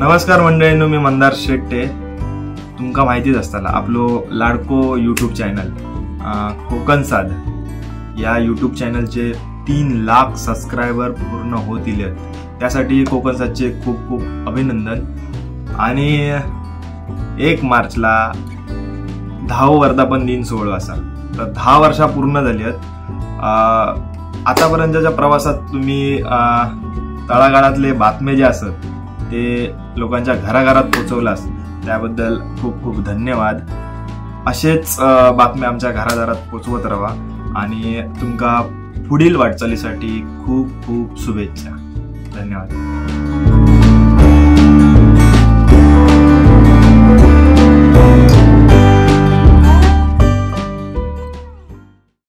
नमस्कार मंडळींनो, मी मंदार शेट्टे. तुमका माहितीच असताना आपलो लाडको यूट्यूब चॅनल कोकण साध या यूट्यूब चॅनलचे 3 लाख सबस्क्रायबर पूर्ण होतील. त्यासाठी कोकण साधचे खूप खूप अभिनंदन. आणि 1 मार्चला 10 वर्धापन दिन सोहळा असा, तर 10 वर्षा पूर्ण झाली आहेत. आतापर्यंतच्या प्रवासात तुम्ही तळागाळातले बातमे जे असत ते लोकांच्या घराघरात पोहोचवलास, त्याबद्दल खूप खूप धन्यवाद. असेच बातम्या आमच्या घरादारात पोहोचवत राहा आणि तुमका पुढील वाटचालीसाठी खूप खूप शुभेच्छा. धन्यवाद.